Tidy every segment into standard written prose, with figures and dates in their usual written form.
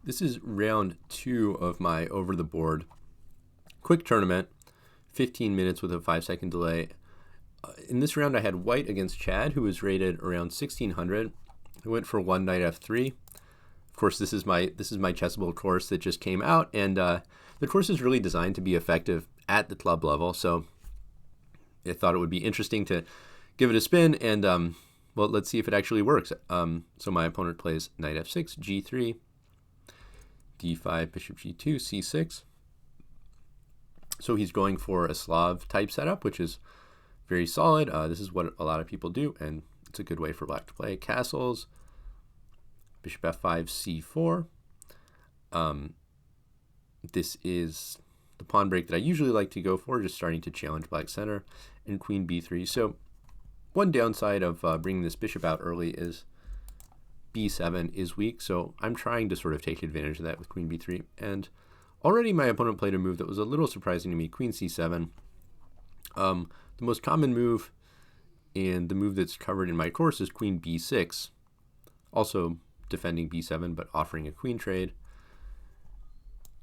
This is round 2 of my over the board quick tournament, 15 minutes with a 5-second delay. In this round, I had white against Chad, who was rated around 1600. I went for one knight f3. Of course, this is my chessable course that just came out, and the course is really designed to be effective at the club level. So I thought it would be interesting to give it a spin, and well, let's see if it actually works. So my opponent plays knight f6, g3, d5, bishop g2, c6. So he's going for a Slav type setup, which is very solid. This is what a lot of people do, and it's a good way for black to play. Castles, bishop f5, c4. This is the pawn break that I usually like to go for, just starting to challenge black center, and queen b3. So one downside of bringing this bishop out early is b7 is weak, so I'm trying to sort of take advantage of that with queen b3. And already my opponent played a move that was a little surprising to me, queen c7. The most common move and the move that's covered in my course is queen b6, also defending b7 but offering a queen trade.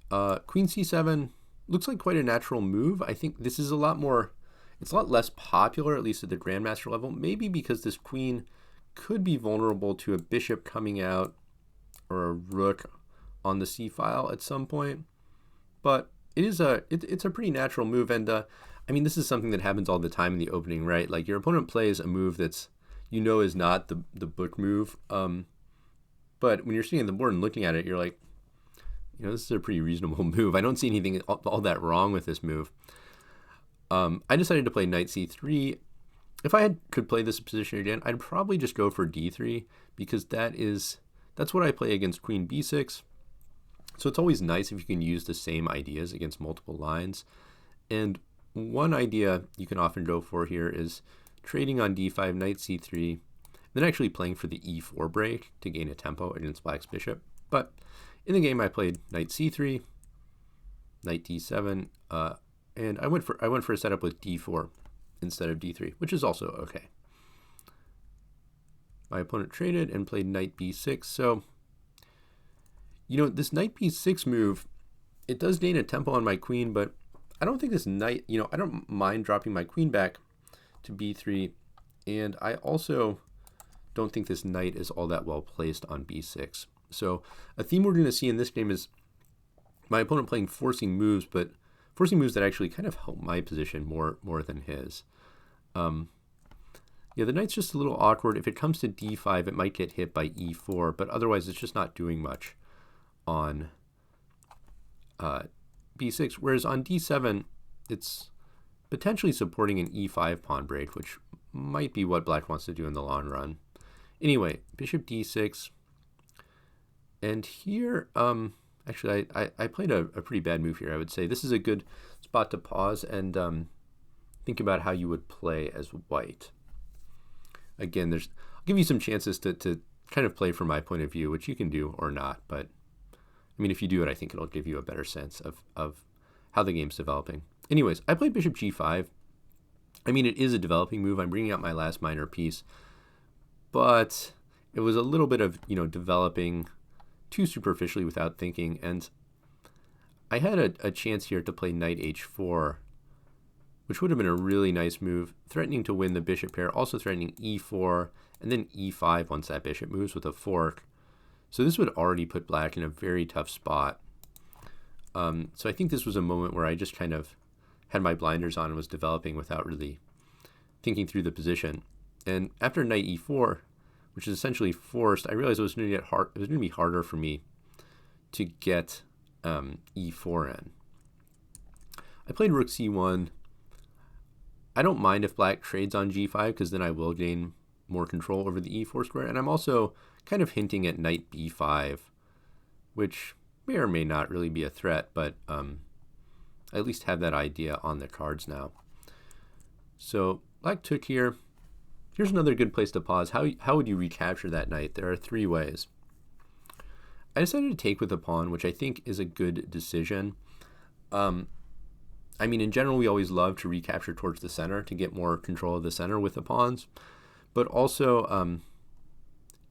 Queen c7 looks like quite a natural move. I think this is it's a lot less popular, at least at the grandmaster level, maybe because this queen could be vulnerable to a bishop coming out or a rook on the c file at some point. But it's a pretty natural move, and I mean, this is something that happens all the time in the opening, right? Like your opponent plays a move that's is not the book move, but when you're sitting on the board and looking at it, you're like, this is a pretty reasonable move. I don't see anything all that wrong with this move. I decided to play knight c3. If I could play this position again, I'd probably just go for d3 because that's what I play against queen b6. So it's always nice if you can use the same ideas against multiple lines. And one idea you can often go for here is trading on d5, knight c3, then actually playing for the e4 break to gain a tempo against black's bishop. But in the game, I played knight c3, knight d7, and I went for a setup with d4 instead of d3, which is also okay. My opponent traded and played knight b6. So, this knight b6 move, it does gain a tempo on my queen, but I don't think this knight, I don't mind dropping my queen back to b3, and I also don't think this knight is all that well placed on b6. So a theme we're going to see in this game is my opponent playing forcing moves, but forcing moves that actually kind of help my position more than his. The knight's just a little awkward. If it comes to d5, it might get hit by e4, but otherwise it's just not doing much on b6, whereas on d7, it's potentially supporting an e5 pawn break, which might be what black wants to do in the long run. Anyway, bishop d6, and here, actually, I played a pretty bad move here, I would say. This is a good spot to pause and think about how you would play as white. Again, I'll give you some chances to kind of play from my point of view, which you can do or not, but I mean, if you do it, I think it'll give you a better sense of how the game's developing. Anyways, I played bishop g5. I mean, it is a developing move. I'm bringing out my last minor piece, but it was a little bit of, developing too superficially without thinking, and I had a chance here to play knight h4, which would have been a really nice move, threatening to win the bishop pair, also threatening e4, and then e5 once that bishop moves with a fork. So this would already put black in a very tough spot. So I think this was a moment where I just kind of had my blinders on and was developing without really thinking through the position. And after knight e4, which is essentially forced, I realized it was going to be harder for me to get e4 in. I played rook c1. I don't mind if black trades on g5 because then I will gain more control over the e4 square. And I'm also kind of hinting at knight b5, which may or may not really be a threat, but I at least have that idea on the cards now. So black took here. Here's another good place to pause. How would you recapture that knight? There are 3 ways. I decided to take with a pawn, which I think is a good decision. I mean, in general, we always love to recapture towards the center to get more control of the center with the pawns. But also,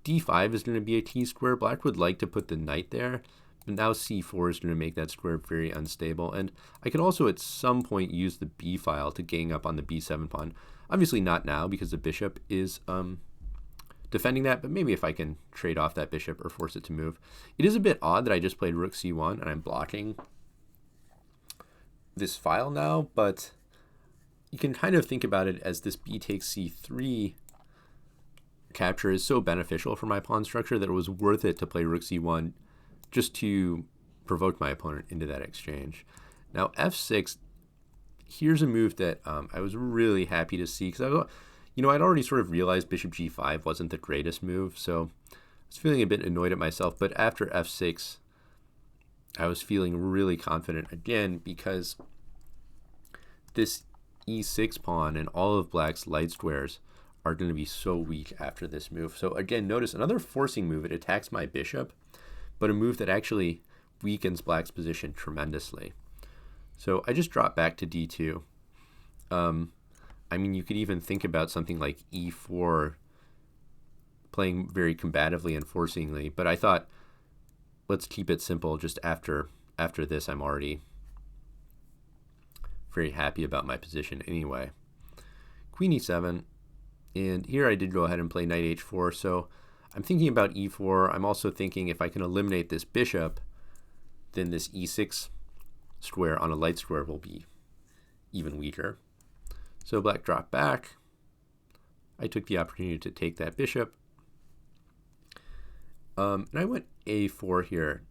d5 is going to be a T-square. Black would like to put the knight there, And now c4 is going to make that square very unstable. And I could also at some point use the b file to gang up on the b7 pawn. Obviously not now because the bishop is defending that, but maybe if I can trade off that bishop or force it to move. It is a bit odd that I just played rook c1 and I'm blocking this file now, but you can kind of think about it as this b takes c3 capture is so beneficial for my pawn structure that it was worth it to play rook c1 just to provoke my opponent into that exchange. Now f6, here's a move that I was really happy to see, because I'd already sort of realized bishop g5 wasn't the greatest move, so I was feeling a bit annoyed at myself. But after f6, I was feeling really confident again, because this e6 pawn and all of black's light squares are going to be so weak after this move. So again, notice another forcing move. It attacks my bishop, but a move that actually weakens black's position tremendously. So I just dropped back to d2. I mean, you could even think about something like e4, playing very combatively and forcingly, but I thought, let's keep it simple. Just after this, I'm already very happy about my position anyway. Queen e7, and here I did go ahead and play knight h4, so I'm thinking about e4. I'm also thinking if I can eliminate this bishop, then this e6 square on a light square will be even weaker. So black dropped back. I took the opportunity to take that bishop. And I went a4 here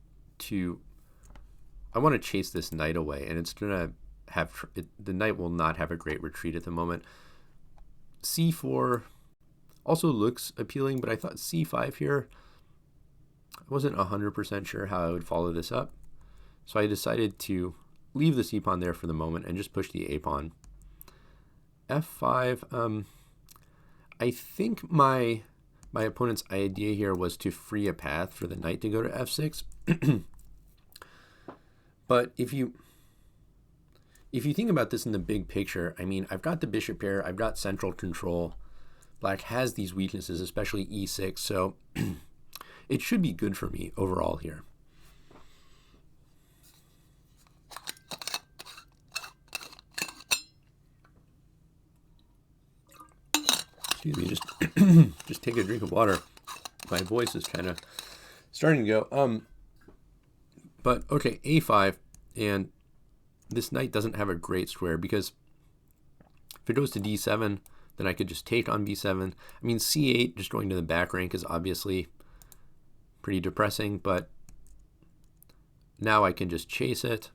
I want to chase this knight away, and it's going to have, the knight will not have a great retreat at the moment. c4 also looks appealing, but I thought c5 here, I wasn't 100% sure how I would follow this up. So I decided to leave the c pawn there for the moment and just push the a pawn. f5, I think my opponent's idea here was to free a path for the knight to go to f6. But if you think about this in the big picture, I mean, I've got the bishop here, I've got central control. Black has these weaknesses, especially e6, so it should be good for me overall here. Excuse me, just take a drink of water. My voice is kind of starting to go. But okay, a5, and this knight doesn't have a great square, because if it goes to d7, then I could just take on b7. I mean, c8, just going to the back rank, is obviously pretty depressing, but now I can just chase it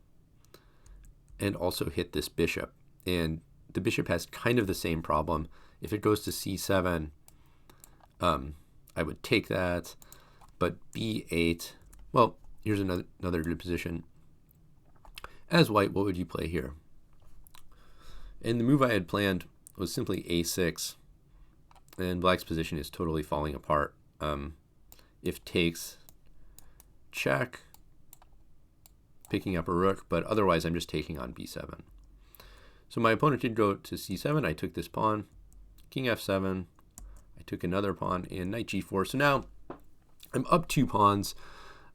and also hit this bishop. And the bishop has kind of the same problem. If it goes to c7, I would take that, but b8, well, here's another good position. As white, what would you play here? And the move I had planned was simply a6, and black's position is totally falling apart. If takes, check, picking up a rook, but otherwise I'm just taking on b7. So my opponent did go to c7. I took this pawn, king f7, I took another pawn, and knight g4. So now I'm up 2 pawns.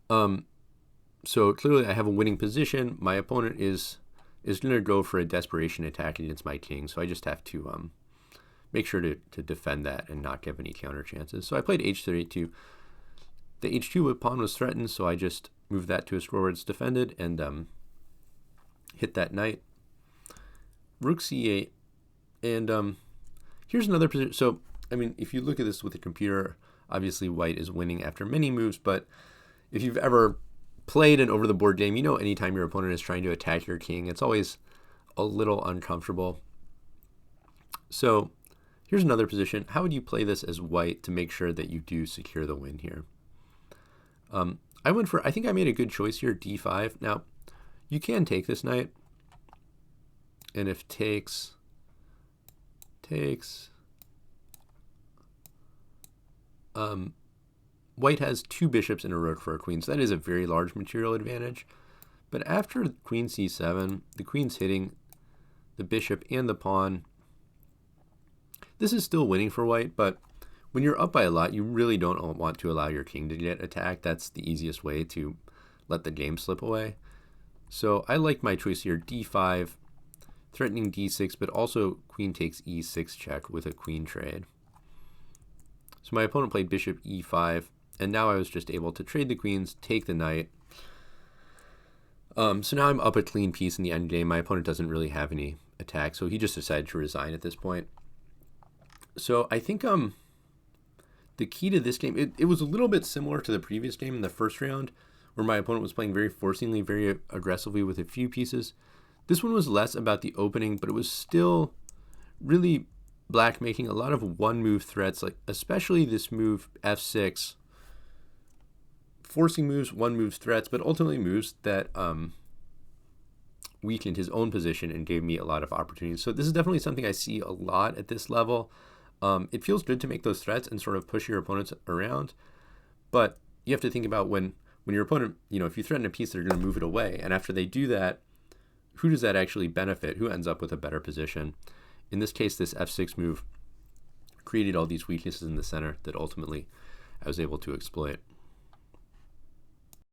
So clearly I have a winning position. My opponent is going to go for a desperation attack against my king, so I just have to make sure to defend that and not give any counter chances. So I played h3, the h2 pawn was threatened, so I just moved that to a square where it's defended and hit that knight. Rook c8, and here's another position. So I mean, if you look at this with a computer, obviously white is winning after many moves, but if you've ever played an over-the-board game, you know anytime your opponent is trying to attack your king, it's always a little uncomfortable. So here's another position. How would you play this as white to make sure that you do secure the win here? I think I made a good choice here, d5. Now, you can take this knight, and if takes, white has 2 bishops and a rook for a queen, so that is a very large material advantage. But after queen c7, the queen's hitting the bishop and the pawn. This is still winning for white, but when you're up by a lot, you really don't want to allow your king to get attacked. That's the easiest way to let the game slip away. So I like my choice here, d5, threatening d6, but also queen takes e6 check with a queen trade. So my opponent played bishop e5, and now I was just able to trade the queens, take the knight. So now I'm up a clean piece in the endgame. My opponent doesn't really have any attack, so he just decided to resign at this point. So I think the key to this game, it was a little bit similar to the previous game in the first round, where my opponent was playing very forcingly, very aggressively with a few pieces. This one was less about the opening, but it was still really black making a lot of one-move threats, like especially this move f6, forcing moves, one-move threats, but ultimately moves that weakened his own position and gave me a lot of opportunities. So this is definitely something I see a lot at this level. It feels good to make those threats and sort of push your opponents around, but you have to think about when your opponent, if you threaten a piece, they're going to move it away. And after they do that, who does that actually benefit? Who ends up with a better position? In this case, this f6 move created all these weaknesses in the center that ultimately I was able to exploit.